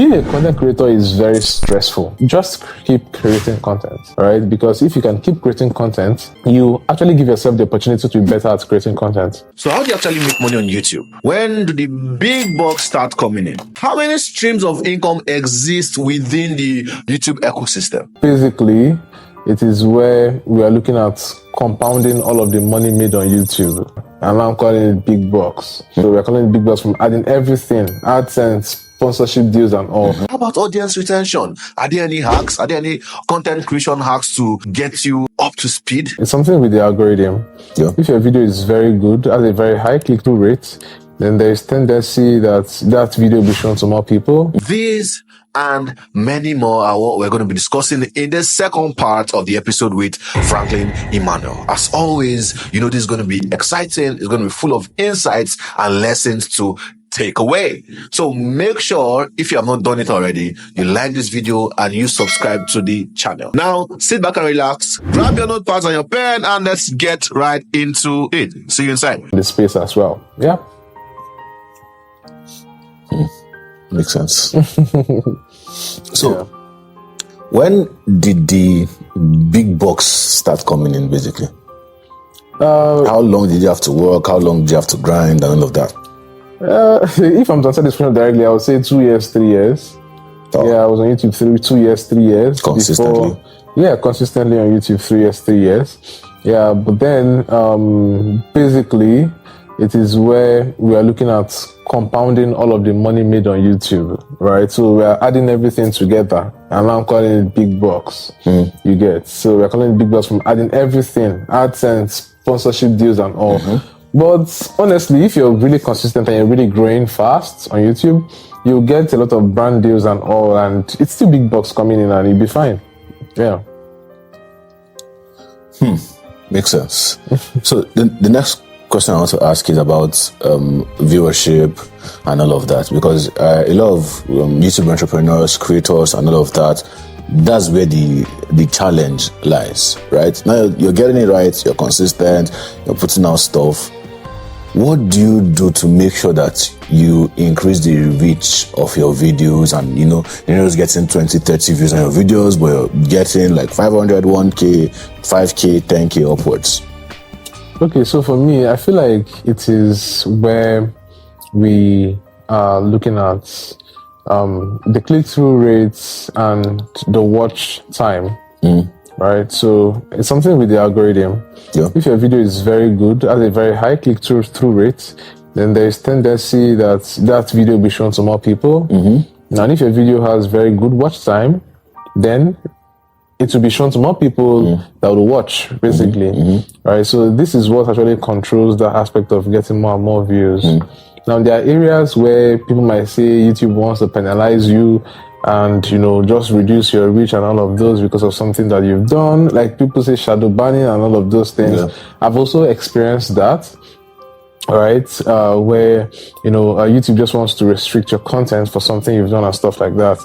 Being a content creator is very stressful. Just keep creating content, right? Because if you can keep creating content, you actually give yourself the opportunity to be better at creating content. So how do you actually make money on YouTube? When do the big bucks start coming in? How many streams of income exist within the YouTube ecosystem? Basically, it is where we are looking at compounding all of the money made on YouTube. And I'm calling it big bucks. So we're calling it big bucks from adding everything, AdSense, sponsorship deals and all. How about audience retention? Are there any hacks? Are there any content creation hacks to get you up to speed? It's something with the algorithm. Yeah. If your video is very good, has a very high click-through rate, then there is tendency that that video will be shown to more people. These and many more are what we're going to be discussing in the second part of the episode with Franklin Emmanuel. As always, you know this is going to be exciting. It's going to be full of insights and lessons to take away. So make sure, if you have not done it already, you like this video and you subscribe to the channel. Now, sit back and relax, grab your notepads and your pen, and let's get right into it. See you inside. The space as well. Yeah. Makes sense. So, when did the big bucks start coming in, basically? How long did you have to work? How long did you have to grind and all of that? If I'm to answer this question directly, I would say 2 years, 3 years. Oh. Yeah, I was on YouTube 2 years, 3 years. Consistently? Consistently on YouTube 3 years, 3 years. Yeah, but then basically, it is where we are looking at compounding all of the money made on YouTube, right? So we are adding everything together, and I'm calling it big bucks. You get? So we're calling it big bucks from adding everything, AdSense, sponsorship deals and all. But honestly, if you're really consistent and you're really growing fast on YouTube, you'll get a lot of brand deals and all, and it's still big bucks coming in and you'll be fine. Yeah. Makes sense. So the next question I want to ask is about viewership and all of that, because a lot of YouTube entrepreneurs, creators and all of that, that's where the challenge lies, right? Now you're getting it right, you're consistent, you're putting out stuff. What do you do to make sure that you increase the reach of your videos and, you're just getting 20, 30 views on your videos, but you're getting like 500, 1K, 5K, 10K upwards? Okay, so for me, I feel like it is where we are looking at the click-through rates and the watch time, right? So it's something with the algorithm. Yeah. If your video is very good, has a very high click-through rate, then there is tendency that that video will be shown to more people. And if your video has very good watch time, then it will be shown to more people that will watch, basically. Right? So this is what actually controls the aspect of getting more and more views. Now, there are areas where people might say YouTube wants to penalize you and, just reduce your reach and all of those because of something that you've done. Like people say shadow banning and all of those things. Yeah. I've also experienced that. Right, where YouTube just wants to restrict your content for something you've done and stuff like that,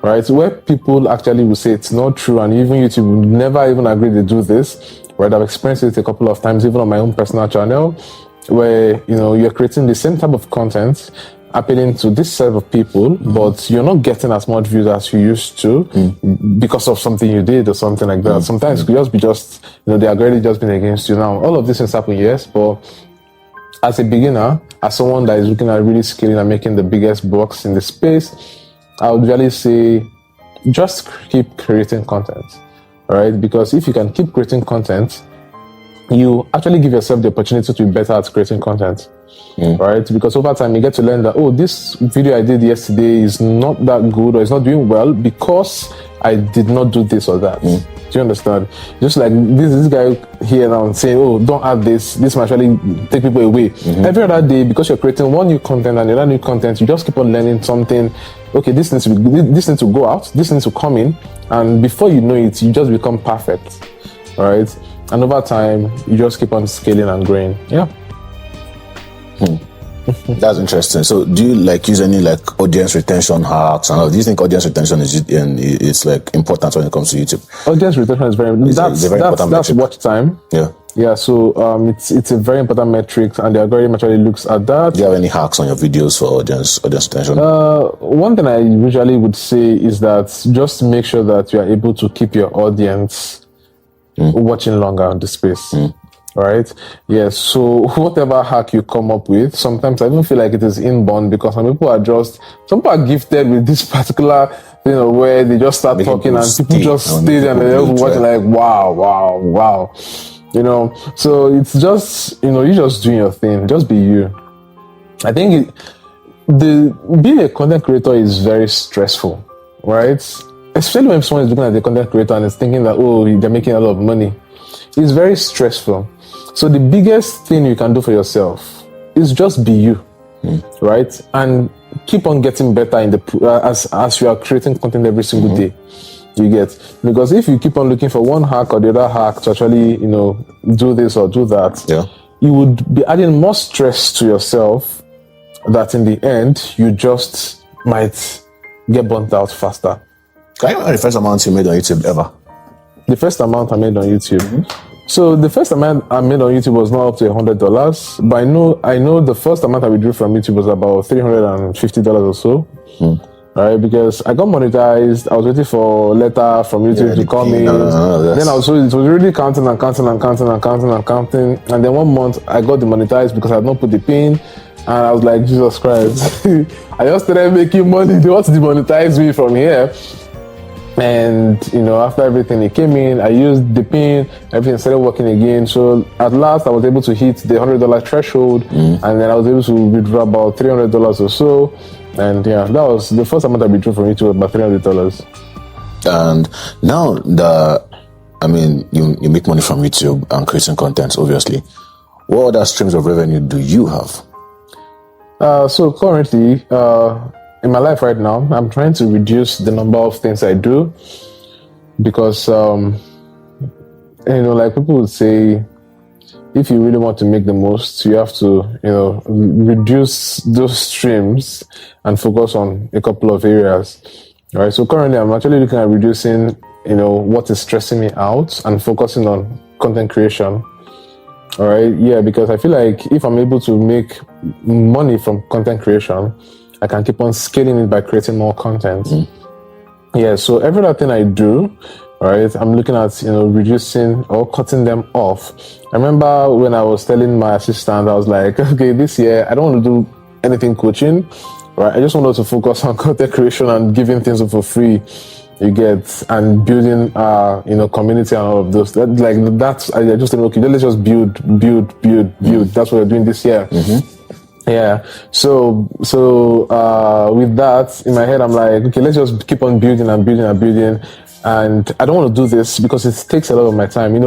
right? Where people actually will say it's not true, and even YouTube would never even agree to do this, right? I've experienced it a couple of times, even on my own personal channel, where you're creating the same type of content, appealing to this set of people, but you're not getting as much views as you used to because of something you did or something like that. Sometimes it could just be the algorithm just been against you. Now, all of this has happened, yes, but as a beginner, as someone that is looking at really scaling and making the biggest bucks in the space, I would really say just keep creating content, right? Because if you can keep creating content, you actually give yourself the opportunity to be better at creating content, right? Because over time, you get to learn that, this video I did yesterday is not that good or it's not doing well because I did not do this or that. Do you understand? Just like this guy here now saying, don't add this might actually take people away. Every other day, because you're creating one new content and another new content, you just keep on learning something. Okay, this needs to go out, this needs to come in, and before you know it, you just become perfect. All right? And over time, you just keep on scaling and growing. Yeah. That's interesting. So do you use any audience retention hacks? And do you think audience retention is important when it comes to YouTube? Audience retention is very important. That's watch time. Yeah. Yeah, so it's a very important metric, and the algorithm actually looks at that. Do you have any hacks on your videos for audience attention? One thing I usually would say is that just make sure that you are able to keep your audience watching longer on the space. Right? Yes. So whatever hack you come up with, sometimes I even feel like it is inborn, because some people are gifted with this particular, where they just start talking and people just stay and they're watching like, wow. So it's just, you just doing your thing. Just be you. I think being a content creator is very stressful, right? Especially when someone is looking at the content creator and is thinking that, they're making a lot of money. It's very stressful. So the biggest thing you can do for yourself is just be you, right? And keep on getting better as you are creating content every single day. You get, because if you keep on looking for one hack or the other hack to actually, do this or do that, you would be adding more stress to yourself that in the end, you just might get burnt out faster. Can you remember the first amount you made on YouTube ever? The first amount I made on YouTube. So the first amount I made on YouTube was not up to $100, but I know the first amount I withdrew from YouTube was about $350 or so. Right, because I got monetized. I was waiting for a letter from YouTube to come in. Then it was really counting. And then one month I got demonetized because I had not put the pin. And I was like, Jesus Christ. I just started making money. They want to demonetize me from here. And after everything, it came in, I used the pin, everything started working again. So at last I was able to hit the $100 threshold, and then I was able to withdraw about $300 or so. And that was the first amount I withdrew from YouTube, about $300. And now you make money from YouTube and creating content, obviously. What other streams of revenue do you have? So currently, in my life right now, I'm trying to reduce the number of things I do, because, like people would say, if you really want to make the most, you have to, reduce those streams and focus on a couple of areas. Right. So currently, I'm actually looking at reducing, what is stressing me out and focusing on content creation. All right. Yeah, because I feel like if I'm able to make money from content creation, I can keep on scaling it by creating more content. Yeah, so every other thing I do, right, I'm looking at, reducing or cutting them off. I remember when I was telling my assistant, I was like, okay, this year, I don't want to do anything coaching, right? I just wanted to focus on content creation and giving things for free, you get, and building, community and all of those. I just said, okay, let's just build. That's what we're doing this year. Yeah. So with that in my head, I'm like, okay, let's just keep on building. And I don't want to do this because it takes a lot of my time.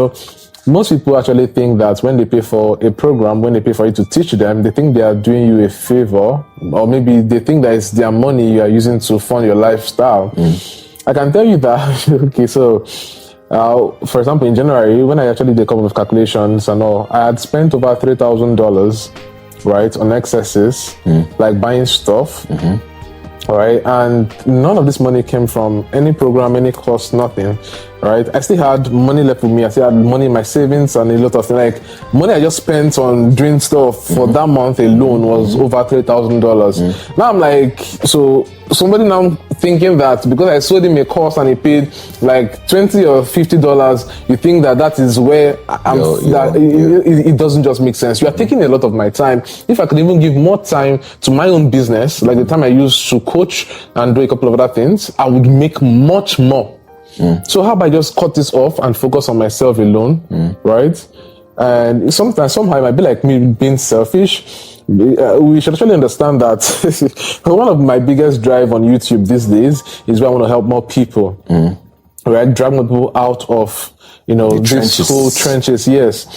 Most people actually think that when they pay for a program, when they pay for you to teach them, they think they are doing you a favor, or maybe they think that it's their money you are using to fund your lifestyle. I can tell you that, okay, so for example, in January, when I actually did a couple of calculations and all, I had spent over $3,000, right, on excesses, like buying stuff, all right, and none of this money came from any program, any course, nothing, right? I still had money left with me. I still had money in my savings and a lot of things. Like money I just spent on doing stuff for that month alone was over $3,000. Now I'm like, so somebody now thinking that because I sold him a course and he paid like $20 or $50, you think that is where it doesn't just make sense. You are taking a lot of my time. If I could even give more time to my own business, like the time I used to coach and do a couple of other things, I would make much more. So how about I just cut this off and focus on myself alone, right? And somehow it might be like me being selfish. We should actually understand that one of my biggest drive on YouTube these days is where I want to help more people, right? Drag more people out of these whole trenches. Yes.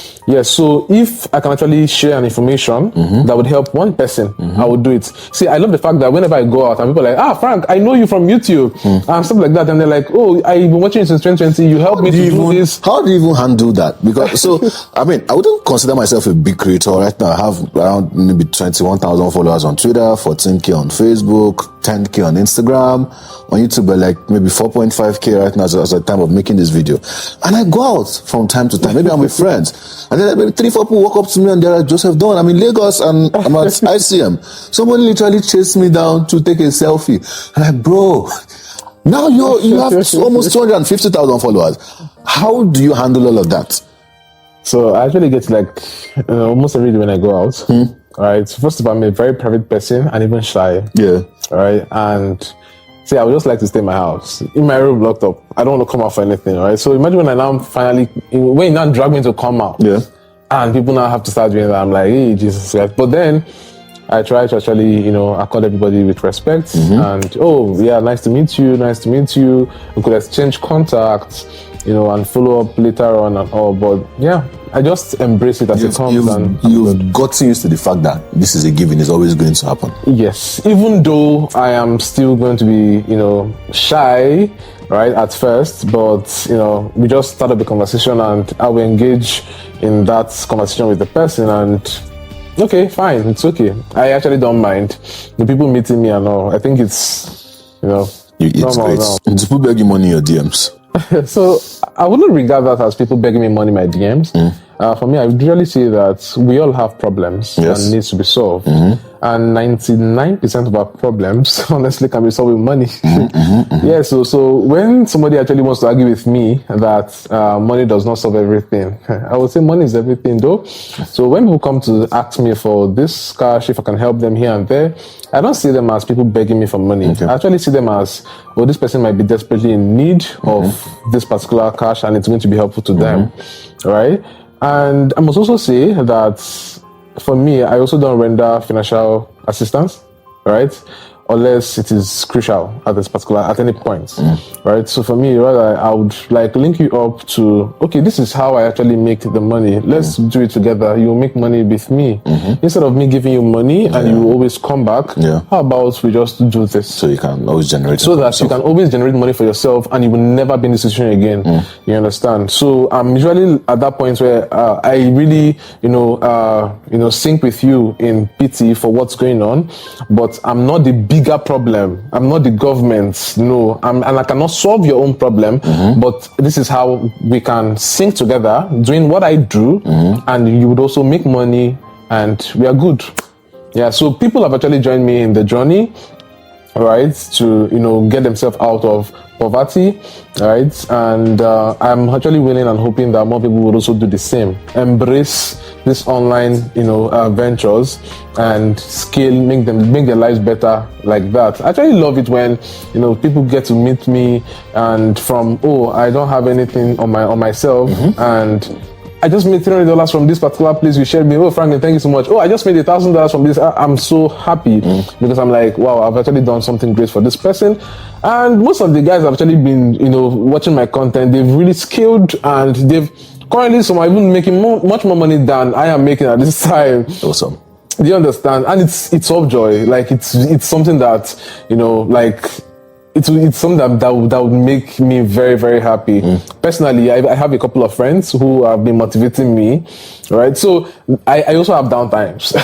So if I can actually share an information that would help one person, I would do it. See, I love the fact that whenever I go out and people are like, Frank, I know you from YouTube and stuff like that. And they're like, I've been watching you since 2020. You helped me to do this. How do you even handle that? Because, I wouldn't consider myself a big creator right now. I have around maybe 21,000 followers on Twitter, 14K on Facebook, 10K on Instagram. On YouTube, like maybe 4.5K right now as at the time of making this video. And I go out from time to time. Maybe I'm with friends. And then maybe 3-4 people walk up to me and they're like, Joseph Don, I'm in Lagos and I'm at ICM. Someone literally chased me down to take a selfie. I'm like, bro, now you have almost 250,000 followers. How do you handle all of that? So I actually get like almost every day when I go out. All right. So first of all, I'm a very private person and even shy. Yeah. All right. And see, I would just like to stay in my house, in my room, locked up. I don't want to come out for anything. All right. So imagine when I now finally, when you now drag me to come out. Yeah. And people now have to start doing that. I'm like, hey, Jesus Christ. But then I try to actually, accord everybody with respect. And, oh, yeah, nice to meet you. Nice to meet you. We could exchange contacts, and follow up later on and all. But, yeah, I just embrace it as it comes. You've gotten used to the fact that this is a given. It's always going to happen. Yes. Even though I am still going to be, shy, right, at first. But, we just started the conversation and I will engage in that conversation with the person and okay, fine, it's okay. I actually don't mind the people meeting me and all. I think it's it's normal great. now. Do people beg you money in your DMs? So I wouldn't regard that as people begging me money in my DMs. For me, I would really say that we all have problems that needs to be solved. And 99% of our problems, honestly, can be solved with money. Yeah, so when somebody actually wants to argue with me that money does not solve everything, I would say money is everything though. So when people come to ask me for this cash, if I can help them here and there, I don't see them as people begging me for money. Okay. I actually see them as, this person might be desperately in need of this particular cash and it's going to be helpful to them, right? And I must also say that for me, I also don't render financial assistance, right? Unless it is crucial at any point, right? So for me, rather, I would like link you up to, okay, this is how I actually make the money. Let's do it together. You'll make money with me. Instead of me giving you money and you always come back, how about we just do this? So you can always generate so that you can always generate money for yourself and you will never be in this situation again. You understand? So I'm usually at that point where I really, sync with you in pity for what's going on, but I'm not the bigger problem. I'm not the government. No, and I cannot solve your own problem, but this is how we can sync together doing what I do, and you would also make money and we are good. Yeah, so people have actually joined me in the journey, right, to get themselves out of poverty, right? And I'm actually willing and hoping that more people would also do the same, embrace this online ventures and scale, make their lives better like that. I actually love it when people get to meet me and from I don't have anything on myself and I just made $300 from this particular place you shared me. Oh, Franklin, thank you so much. Oh, I just made $1,000 from this. I'm so happy because I'm like, wow, I've actually done something great for this person. And most of the guys have actually been, watching my content. They've really scaled and currently some are even making much more money than I am making at this time. Awesome. Do you understand? And it's all joy. Like it's something that, it's something that would make me very, very happy. Personally, I have a couple of friends who have been motivating me, right? So I also have downtimes.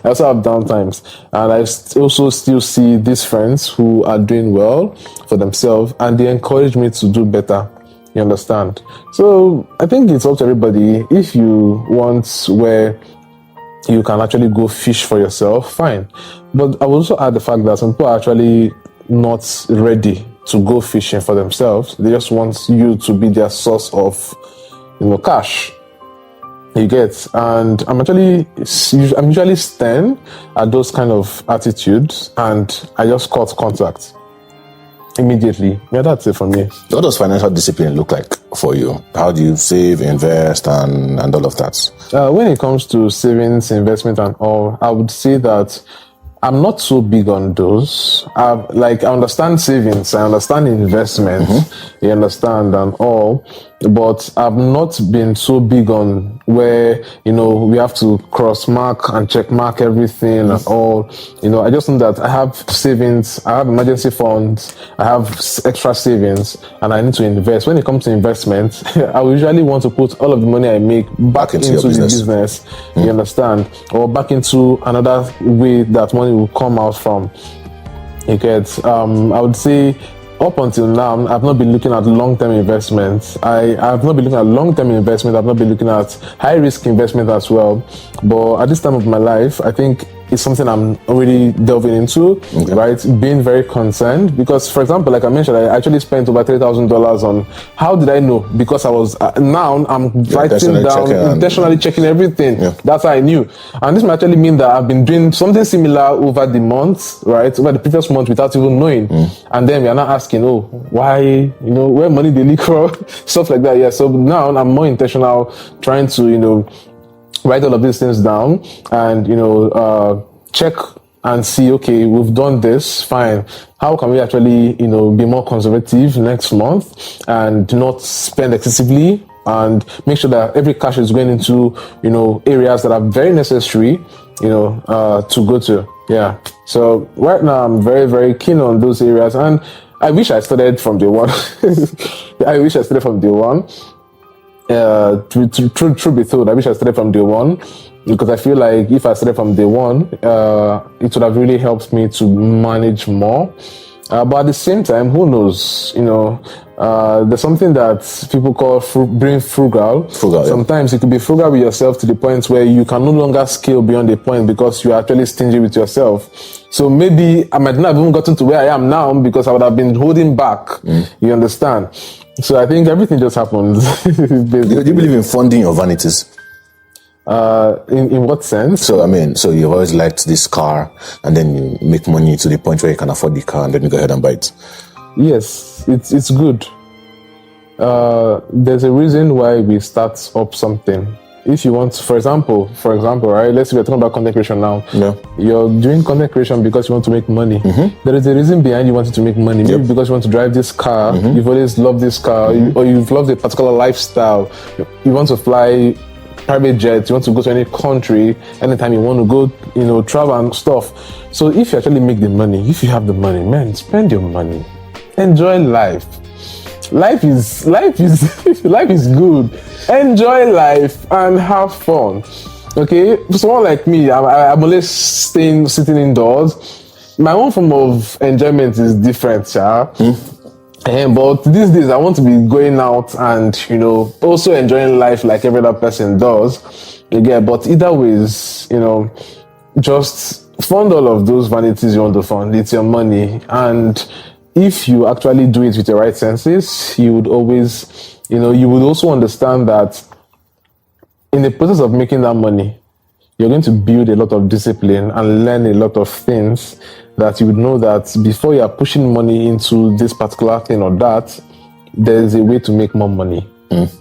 I also have downtimes. And I also still see these friends who are doing well for themselves and they encourage me to do better. You understand? So I think it's up to everybody. If you want where you can actually go fish for yourself, fine. But I will also add the fact that some people are actually not ready to go fishing for themselves. They just want you to be their source of, cash. You get? And I'm usually stern at those kind of attitudes, and I just cut contact immediately. Yeah, that's it for me. What does financial discipline look like for you? How do you save, invest, and all of that? When it comes to savings, investment, and all, I would say that I'm not so big on those. I understand savings, I understand investment, you understand, and all, but I've not been so big on where, we have to cross mark and check mark everything and all. I just know that I have savings, I have emergency funds, I have extra savings, and I need to invest. When it comes to investment, I usually want to put all of the money I make back into the business, you understand, or back into another way that money will come out from. You get, I would say up until now, I've not been looking at long-term investments. I've not been looking at long-term investment. I've not been looking at high-risk investment as well. But at this time of my life, I think it's something I'm already delving into, right? Being very concerned because, for example, like I mentioned, I actually spent over $3,000 on. How did I know? Because I was now I'm writing down, intentionally checking everything. Yeah. That's how I knew. And this might actually mean that I've been doing something similar over the months, right? Over the previous month without even knowing. And then we are not asking, oh, why, where money they leak from, stuff like that. Yeah. So now I'm more intentional, trying to, write all of these things down and, check and see, okay, we've done this, fine. How can we actually, be more conservative next month and not spend excessively and make sure that every cash is going into, areas that are very necessary, to go to. Yeah. So right now I'm very, very keen on those areas and I wish I started from day one. I wish I started from day one. Truth be told, I wish I started from day one because I feel like if I started from day one, it would have really helped me to manage more. But at the same time, who knows? There's something that people call being frugal. Sometimes you could be frugal with yourself to the point where you can no longer scale beyond a point because you're actually stingy with yourself. So maybe I might not have even gotten to where I am now because I would have been holding back. You understand? So I think everything just happens. Do you believe in funding your vanities? In what sense? So you always liked this car and then you make money to the point where you can afford the car and then you go ahead and buy it. Yes, it's good. There's a reason why we start up something. If you want, for example, right? Let's say we're talking about content creation now. Yeah. You're doing content creation because you want to make money. There is a reason behind you wanting to make money. Maybe because you want to drive this car. You've always loved this car, or you've loved a particular lifestyle. You want to fly private jets. You want to go to any country anytime you want to go. Travel and stuff. So if you actually make the money, if you have the money, man, spend your money. Enjoy life. Life is good. Enjoy life and have fun. Okay, for someone like me, I'm always sitting indoors. My own form of enjoyment is different, but these days I want to be going out and also enjoying life like every other person does. But either ways, just fund all of those vanities you want to fund. It's your money, and if you actually do it with your right senses, you would always, you would also understand that in the process of making that money, you're going to build a lot of discipline and learn a lot of things that you would know that before you are pushing money into this particular thing or that, there's a way to make more money.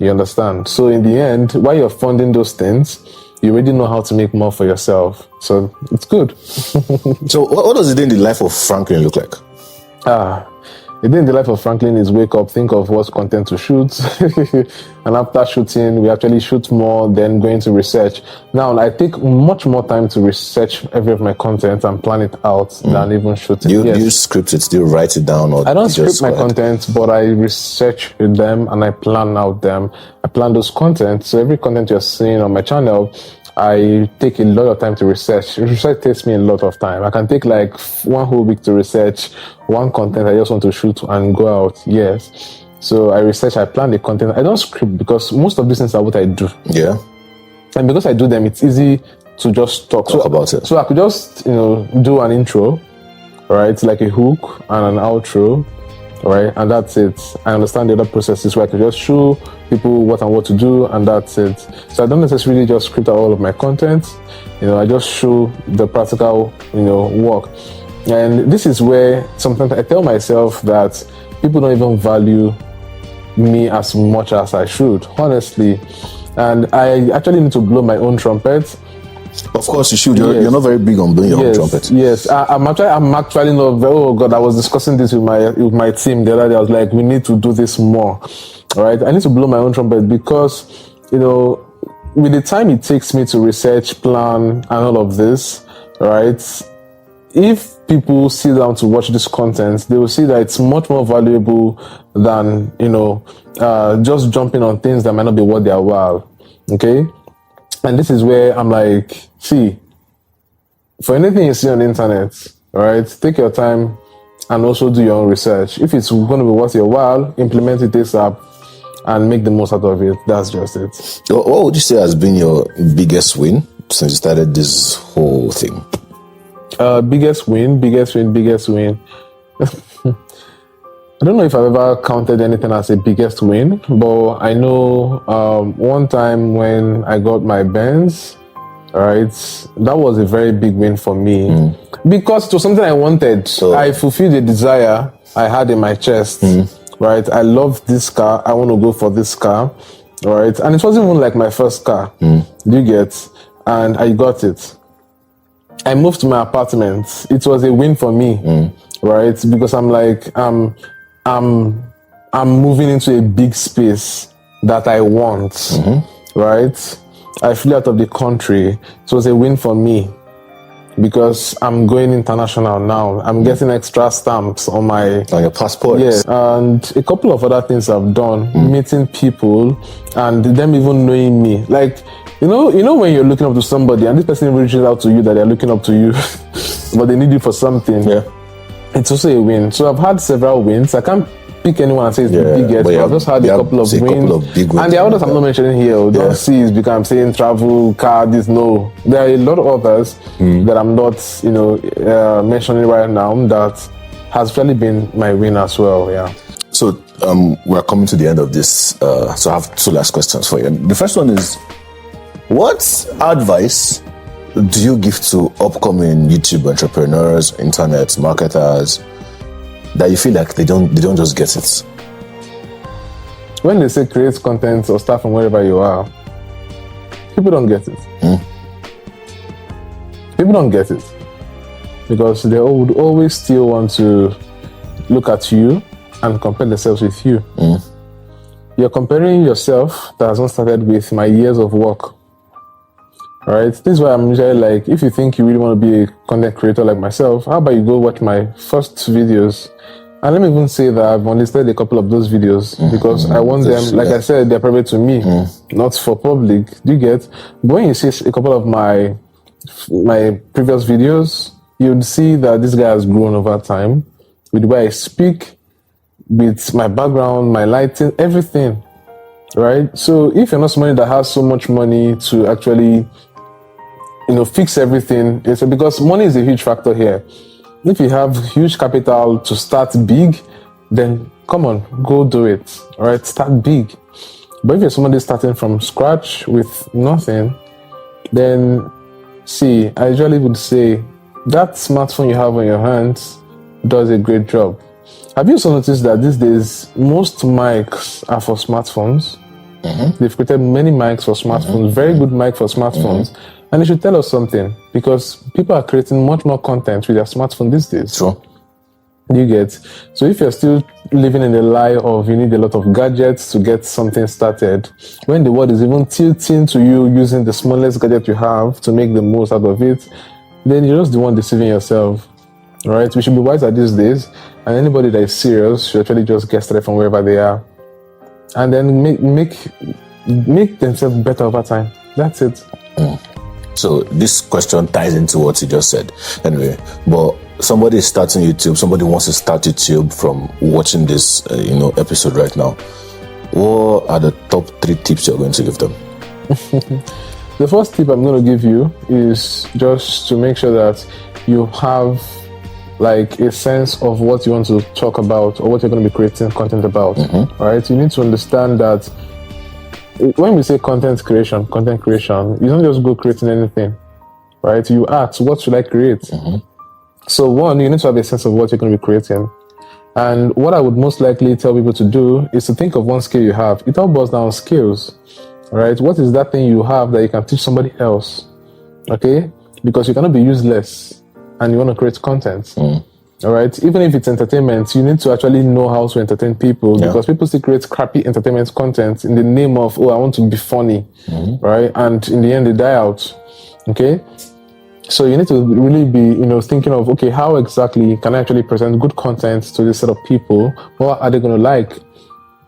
You understand? So in the end, while you're funding those things, you already know how to make more for yourself. So it's good. So what does the day in the life of Franklin look like? The day in the life of Franklin is wake up, think of what content to shoot, and after shooting, we actually shoot more, then go into research. Now, I take much more time to research every of my content and plan it out than even shooting. Do you script it? Do you write it down? Or I don't script my content, but I research them and I plan out them. I plan those content. So every content you're seeing on my channel, I take a lot of time to research. Research takes me a lot of time. I can take like one whole week to research one content I just want to shoot and go out. Yes. So I research, I plan the content. I don't script because most of these things are what I do. Yeah. And because I do them, it's easy to just talk about it. So I could just, do an intro, right? Like a hook and an outro, right? And that's it. I understand the other processes where I could just show people what and what to do, and that's it. So I don't necessarily just script out all of my content. I just show the practical, work. And this is where sometimes I tell myself that people don't even value me as much as I should, honestly. And I actually need to blow my own trumpet. Of course you should. You're not very big on blowing your own trumpet. Yes, I'm actually not very. Oh God, I was discussing this with my team the other day. I was like, we need to do this more. All right, I need to blow my own trumpet because with the time it takes me to research, plan, and all of this, right? If people sit down to watch this content, they will see that it's much more valuable than just jumping on things that might not be worth their while. Okay. And this is where I'm like, see, for anything you see on the internet, all right, take your time and also do your own research. If it's going to be worth your while, implement it ASAP and make the most out of it. That's just it. What would you say has been your biggest win since you started this whole thing? Biggest win. I don't know if I've ever counted anything as a biggest win, but I know one time when I got my Benz, right, that was a very big win for me because it was something I wanted. So I fulfilled a desire I had in my chest, right? I love this car. I want to go for this car, right? And it wasn't even like my first car. Do you get? And I got it. I moved to my apartment. It was a win for me, right? Because I'm like, I'm moving into a big space that I want, right? I flew out of the country. It was a win for me because I'm going international now. I'm getting extra stamps on your passport. Yes, and a couple of other things I've done, meeting people and them even knowing me. Like, you know when you're looking up to somebody and this person reaches out to you that they're looking up to you, but they need you for something. Yeah. It's also a win. So I've had several wins. I can't pick anyone and say it's the biggest, but I've just had a couple of wins. Big wins. And the others I'm not mentioning here. Don't see it's because I'm saying travel, car, this, no. There are a lot of others that I'm not, mentioning right now that has really been my win as well, yeah. So we're coming to the end of this. So I have two last questions for you. The first one is, what advice do you give to upcoming YouTube entrepreneurs, internet marketers, that you feel like they don't just get it? When they say create content or start from wherever you are, people don't get it. People don't get it because they would always still want to look at you and compare themselves with you. You're comparing yourself that has not started with my years of work. Right? This is why I'm usually like, if you think you really want to be a content creator like myself, how about you go watch my first videos? And let me even say that I've enlisted a couple of those videos because I want them, like I said, they're private to me, not for public. Do you get? But when you see a couple of my previous videos, you'd see that this guy has grown over time with the way I speak, with my background, my lighting, everything. Right? So if you're not somebody that has so much money to actually fix everything, it's because money is a huge factor here. If you have huge capital to start big, then come on, go do it. All right, start big. But if you're somebody starting from scratch with nothing, then see, I usually would say that smartphone you have on your hands does a great job. Have you also noticed that these days most mics are for smartphones? They've created many mics for smartphones, very good mic for smartphones. And it should tell us something because people are creating much more content with their smartphone these days. Sure. You get? So if you're still living in the lie of you need a lot of gadgets to get something started, when the world is even tilting to you using the smallest gadget you have to make the most out of it, then you're just the one deceiving yourself. Right? We should be wiser these days, and anybody that is serious should actually just get started from wherever they are. And then make themselves better over time. That's it. So this question ties into what you just said. Anyway, but somebody is starting YouTube. Somebody wants to start YouTube from watching this, episode right now. What are the top 3 tips you're going to give them? The first tip I'm going to give you is just to make sure that you have like a sense of what you want to talk about or what you're going to be creating content about. All right, you need to understand that when we say content creation, you don't just go creating anything, right? You ask, what should I create? So one, you need to have a sense of what you're going to be creating. And what I would most likely tell people to do is to think of one skill you have. It all boils down on skills, right? What is that thing you have that you can teach somebody else? Okay? Because you cannot be useless and you want to create content. All right, even if it's entertainment, you need to actually know how to entertain people because people still create crappy entertainment content in the name of, I want to be funny, right? And in the end, they die out. Okay, so you need to really be, thinking of, okay, how exactly can I actually present good content to this set of people? What are they going to like?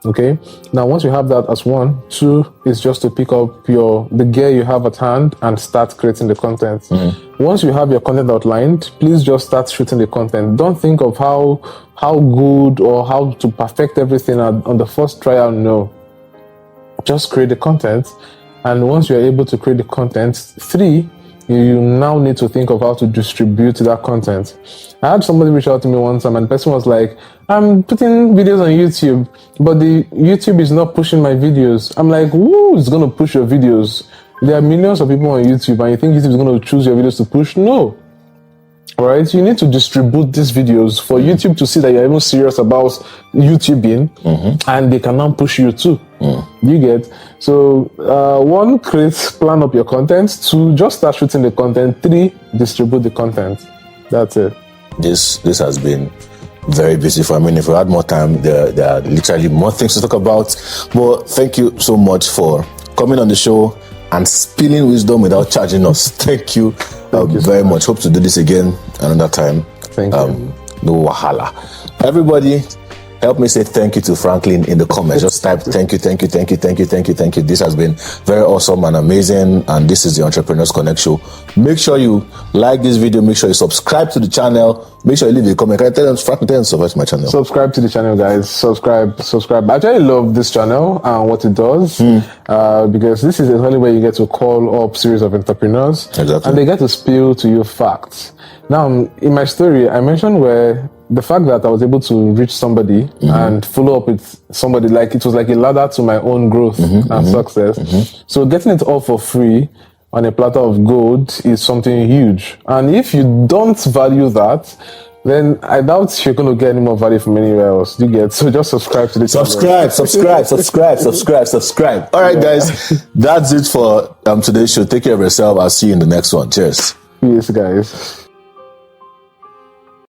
Okay. Now, once you have that as one, two is just to pick up the gear you have at hand and start creating the content. Once you have your content outlined, please just start shooting the content. Don't think of how good or how to perfect everything on the first trial. No. Just create the content. And once you're able to create the content, three, you now need to think of how to distribute that content. I had somebody reach out to me one time and the person was like, I'm putting videos on YouTube, but the YouTube is not pushing my videos. I'm like, who is going to push your videos? There are millions of people on YouTube and you think YouTube is going to choose your videos to push? No. All right, you need to distribute these videos for YouTube to see that you're even serious about YouTubing, and they can now push you too. You get? So, one, plan up your content. Two, just start shooting the content. Three, distribute the content. That's it. This has been very beautiful. I mean, if we had more time, there are literally more things to talk about. But thank you so much for coming on the show and spilling wisdom without charging us. Thank you, very much. Hope to do this again another time. Thank you. No wahala. Everybody, help me say thank you to Franklin in the comments. Just type thank you. This has been very awesome and amazing. And this is the Entrepreneurs Connect Show. Make sure you like this video. Make sure you subscribe to the channel. Make sure you leave a comment. Can I tell them, Franklin, tell them to subscribe to my channel? Subscribe to the channel, guys. Subscribe. I actually love this channel and what it does, because this is the only way you get to call up series of entrepreneurs. Exactly. And they get to spill to you facts. Now, in my story, I mentioned where the fact that I was able to reach somebody and follow up with somebody, like it was like a ladder to my own growth and success. So getting it all for free on a platter of gold is something huge. And if you don't value that, then I doubt you're going to get any more value from anywhere else. You get? So just subscribe to the channel. Subscribe. All right, guys. That's it for today's show. Take care of yourself. I'll see you in the next one. Cheers. Peace, guys.